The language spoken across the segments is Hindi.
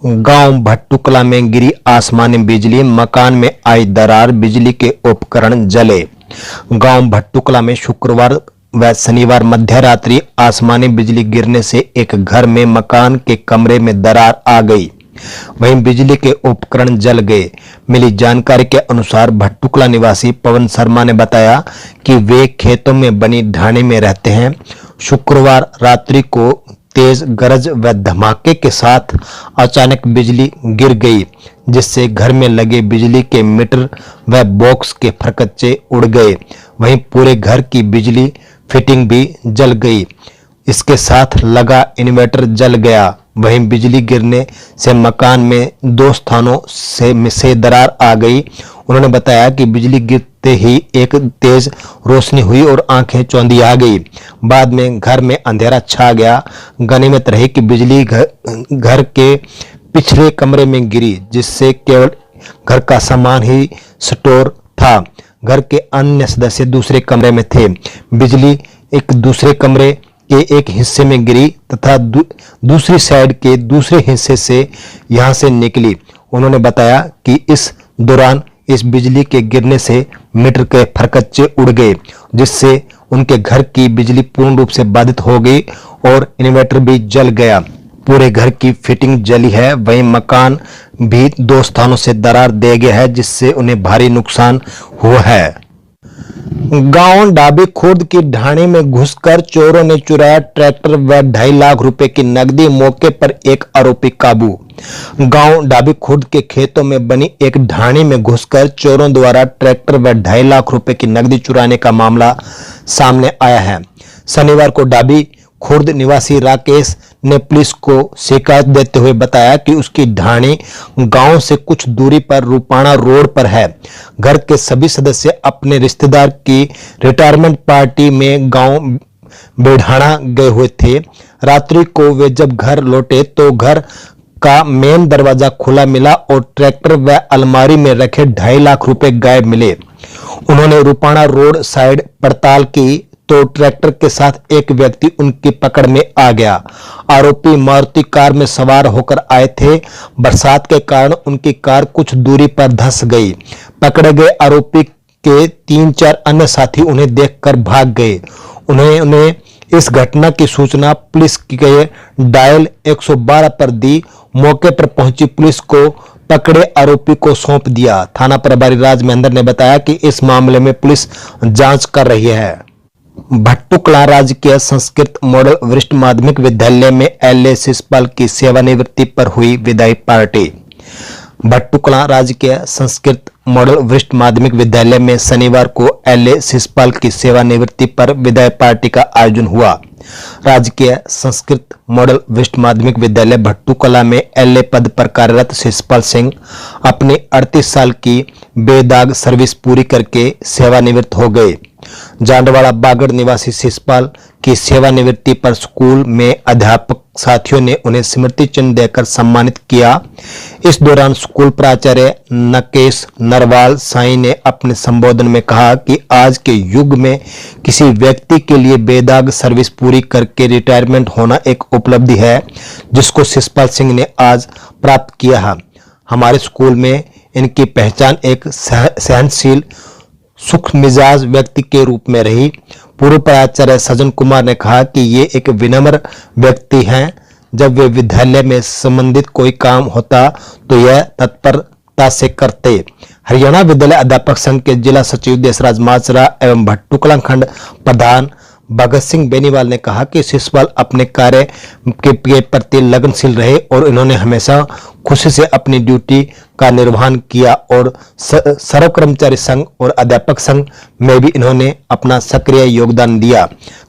गांव भट्टुकला में गिरी आसमानी बिजली, मकान में आई दरार, बिजली के उपकरण जले। गांव भट्टुकला में शुक्रवार व शनिवार मध्य रात्रि आसमानी बिजली गिरने से एक घर में मकान के कमरे में दरार आ गई, वहीं बिजली के उपकरण जल गए। मिली जानकारी के अनुसार भट्टुकला निवासी पवन शर्मा ने बताया कि वे खेतों में बनी ढाणी में रहते हैं। शुक्रवार रात्रि को तेज गरज व धमाके के साथ अचानक बिजली गिर गई, जिससे घर में लगे बिजली के मीटर व बॉक्स के फरकच्चे उड़ गए। वहीं पूरे घर की बिजली फिटिंग भी जल गई। इसके साथ लगा इन्वर्टर जल गया। वहीं बिजली गिरने से मकान में 2 स्थानों से दरार आ गई। उन्होंने बताया कि बिजली गिरते ही एक तेज रोशनी हुई और आंखें चौंधी आ गई। बाद में घर में अंधेरा छा गया। गनीमत रही कि बिजली घर के पिछले कमरे में गिरी, जिससे केवल घर का सामान ही स्टोर था। घर के अन्य सदस्य दूसरे कमरे में थे। बिजली एक दूसरे कमरे के एक हिस्से में गिरी तथा दूसरी साइड के दूसरे हिस्से से यहां से निकली। उन्होंने बताया कि इस दौरान इस बिजली के गिरने से मीटर के फरकच्चे उड़ गए, जिससे उनके घर की बिजली पूर्ण रूप से बाधित हो गई और इन्वर्टर भी जल गया। पूरे घर की फिटिंग जली है। वहीं मकान भी 2 स्थानों से दरार दे गया है, जिससे उन्हें भारी नुकसान हुआ है। गांव डाबी खुर्द की ढाणी में घुसकर चोरों ने चुराया ट्रैक्टर व 2.5 लाख रुपए की नकदी, मौके पर एक आरोपी काबू। गांव डाबी खुर्द के खेतों में बनी एक ढाणी में घुसकर चोरों द्वारा ट्रैक्टर व 2.5 लाख रुपए की नकदी चुराने का मामला सामने आया है। शनिवार को डाबी खुर्द निवासी राकेश ने पुलिस को शिकायत देते हुए बताया कि उसकी ढाणी गांव से कुछ दूरी पर रूपाणा रोड पर है। घर के सभी सदस्य अपने रिश्तेदार की रिटायरमेंट पार्टी में गांव बेढ़ाना गए हुए थे। रात्रि को वे जब घर लौटे तो घर का मेन दरवाजा खुला मिला और ट्रैक्टर व अलमारी में रखे 2.5 लाख रुपए गायब मिले। उन्होंने रूपाणा रोड साइड पड़ताल की तो ट्रैक्टर के साथ एक व्यक्ति उनकी पकड़ में आ गया। आरोपी मारुति कार में सवार होकर आए थे। बरसात के कारण उनकी कार कुछ दूरी पर धंस गई। पकड़े गए आरोपी के 3-4 अन्य साथी उन्हें देखकर भाग गए। उन्हें इस घटना की सूचना पुलिस के डायल 112 पर दी। मौके पर पहुंची पुलिस को पकड़े आरोपी को सौंप दिया। थाना प्रभारी राज महेंद्र ने बताया कि इस मामले में पुलिस जांच कर रही है। भट्टुकला राजकीय संस्कृत मॉडल वरिष्ठ माध्यमिक विद्यालय में एलए शिषपाल की सेवानिवृत्ति पर हुई विदाई पार्टी। भट्टुकला राजकीय संस्कृत मॉडल वरिष्ठ माध्यमिक विद्यालय में शनिवार को एलए शिषपाल की सेवानिवृत्ति पर विदाई पार्टी का आयोजन हुआ। राजकीय संस्कृत मॉडल वरिष्ठ माध्यमिक विद्यालय भट्टुकला में एलए पद पर कार्यरत शिषपाल सिंह अपनी 38 साल की बेदाग सर्विस पूरी करके सेवानिवृत्त हो गए। जांडवाड़ा बागड़ निवासी शिषपाल की सेवानिवृत्ति पर स्कूल में अध्यापक साथियों ने उन्हें स्मृति चिन्ह देकर सम्मानित किया। इस दौरान स्कूल प्राचार्य नकेश नरवाल साई ने अपने संबोधन में कहा कि आज के युग में किसी व्यक्ति के लिए बेदाग सर्विस पूरी करके रिटायरमेंट होना एक उपलब्धि है, जिसको शिषपाल सिंह ने आज प्राप्त किया है। हमारे स्कूल में इनकी पहचान एक सहनशील सुख मिजाज व्यक्ति के रूप में रही। पूर्व प्राचार्य सज्जन कुमार ने कहा कि ये एक विनम्र व्यक्ति हैं। जब वे विद्यालय में संबंधित कोई काम होता तो यह तत्परता से करते। हरियाणा विद्यालय अध्यापक संघ के जिला सचिव देशराज माजरा एवं भट्टुकला खंड प्रधान भगत सिंह बेनीवाल ने कहा कि शिषपाल अपने कार्य के प्रति लगनशील रहे और इन्होंने हमेशा खुशी से अपनी ड्यूटी का निर्वहन किया और सर्व कर्मचारी संघ और अध्यापक संघ में भी इन्होंने अपना सक्रिय योगदान दिया।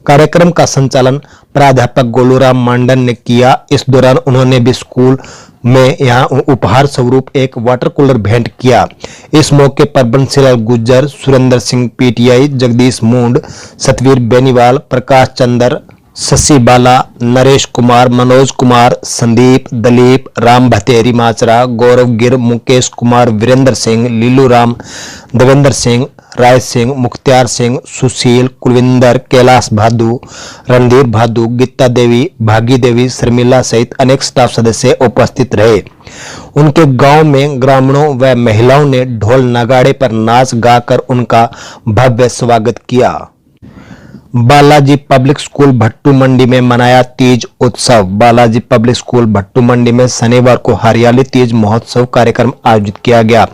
कार्यक्रम का संचालन प्राध्यापक गोलूराम मांडन ने किया। इस दौरान उन्होंने भी स्कूल में यहां उपहार स्वरूप एक वाटर कूलर भेंट किया। इस मौके पर बंसीलाल गुज्जर, सुरेंद्र सिंह पीटीआई, जगदीश मूंड, सतवीर बेनीवाल, प्रकाश चंद्र, शशि बाला, नरेश कुमार, मनोज कुमार, संदीप, दलीप, राम भतेरी माचरा, गौरव गिर, मुकेश कुमार, वीरेंद्र सिंह, लीलू राम, देवेंद्र सिंह, राय सिंह, मुख्तियार सिंह, सुशील, कुलविंदर, कैलाश भादु, रणधीर भादु, गीता देवी, भागी देवी, शर्मिला सहित अनेक स्टाफ सदस्य उपस्थित रहे। उनके गांव में ग्रामीणों व महिलाओं ने ढोल नगाड़े पर नाच गाकर उनका भव्य स्वागत किया। बालाजी पब्लिक स्कूल भट्टू मंडी में मनाया तीज उत्सव। बालाजी पब्लिक स्कूल भट्टू मंडी में शनिवार को हरियाली तीज महोत्सव कार्यक्रम आयोजित किया गया।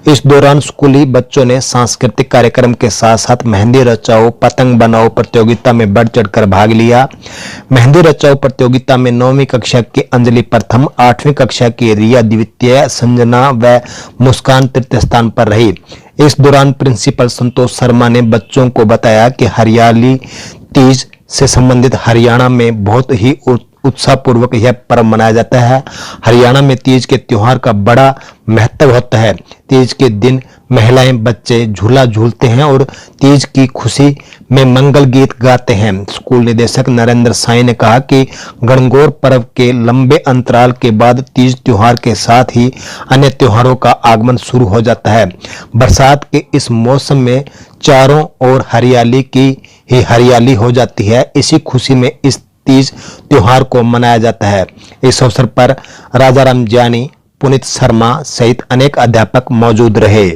इस दौरान स्कूली बच्चों ने सांस्कृतिक कार्यक्रम के साथ साथ मेहंदी रचाओ, पतंग बनाओ प्रतियोगिता में बढ़ चढ़कर भाग लिया। मेहंदी रचाओ प्रतियोगिता में 9वीं कक्षा की अंजलि प्रथम, 8वीं कक्षा की रिया द्वितीय, संजना व मुस्कान तृतीय स्थान पर रही। इस दौरान प्रिंसिपल संतोष शर्मा ने बच्चों को बताया कि हरियाली तीज से संबंधित हरियाणा में बहुत ही उत्साहपूर्वक यह पर्व मनाया जाता है। हरियाणा में तीज के त्योहार का बड़ा महत्व होता है। तीज के दिन महिलाएं, बच्चे झूला झूलते हैं और तीज की खुशी में मंगल गीत गाते हैं। स्कूल निदेशक नरेंद्र साई ने कहा कि गणगौर पर्व के लंबे अंतराल के बाद तीज त्योहार के साथ ही अन्य त्योहारों का आगमन शुरू हो जाता है। बरसात के इस मौसम में चारों ओर हरियाली की ही हरियाली हो जाती है। इसी खुशी में इस तीज त्योहार को मनाया जाता है। इस अवसर पर राजाराम जानी, पुनीत शर्मा सहित अनेक अध्यापक मौजूद रहे।